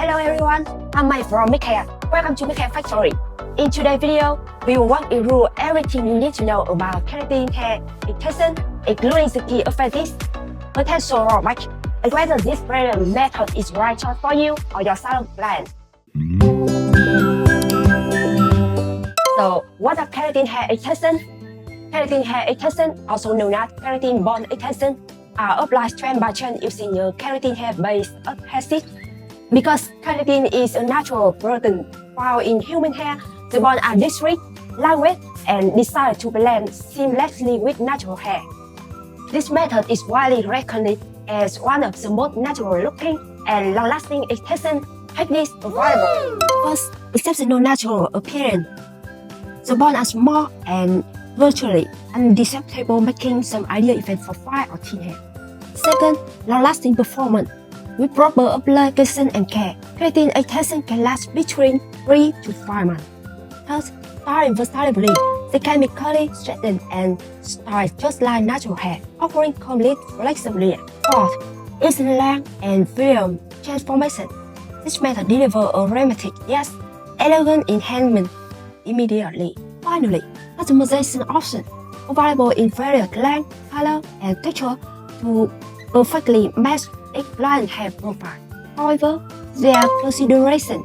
Hello everyone, I'm Michair from Michair. Welcome to Michair Factory. In today's video, we will walk you through everything you need to know about keratin hair extension, including the key effects, potential drawbacks, and whether this brilliant method is right choice for you or your salon client. So, what are keratin hair extension? Keratin hair extension, also known as keratin bond extension, are applied strand by strand using a keratin hair-based adhesive. Because keratin is a natural protein found in human hair, the bonds are discreet, lightweight, and designed to blend seamlessly with natural hair. This method is widely recognized as one of the most natural-looking and long-lasting extension techniques available. First, exceptional natural appearance. The bonds are small and virtually undetectable, making some ideal effects for fine or thin hair. Second, long-lasting performance. With proper application and care, keratin extension can last between 3 to 5 months. Third, styling versatility. They can be curly, straightened, and styled just like natural hair, offering complete flexibility. Fourth, instant length and volume transformation. This method delivers a dramatic yet elegant enhancement immediately. Finally, customization options available in various length, color, and texture to perfectly match each hair profile. However, there are considerations.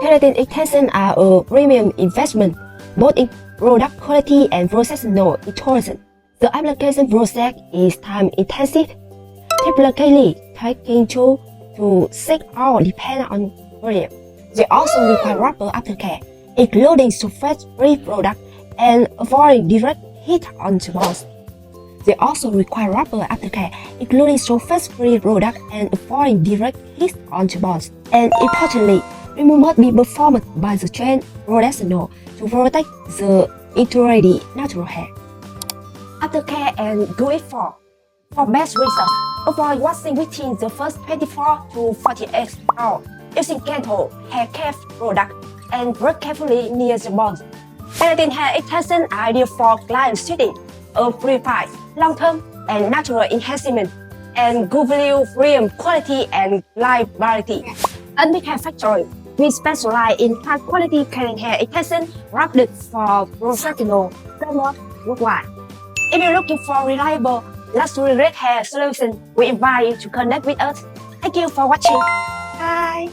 Keratin extensions are a premium investment, both in product quality and professional intelligence. The application process is time-intensive, typically taking 2 to 6 hours depending on volume. They also require proper aftercare, including surface-free product and avoiding direct heat on the balls. They also require proper aftercare, including surface-free product and avoiding direct heat on the balls. And importantly, removal must be performed by the trained professional to protect the entirely natural hair. Aftercare and do it for best results, avoid washing within the first 24 to 48 hours using gentle hair care product and work carefully near the balls. Keratin hair extensions are ideal for clients seeking a purified, long-term, and natural enhancement, and good value, premium quality, and reliability. At Michair Factory, we specialize in high-quality keratin hair extension wrapped for professional framework worldwide. If you're looking for reliable, luxury red hair solution, we invite you to connect with us. Thank you for watching. Bye!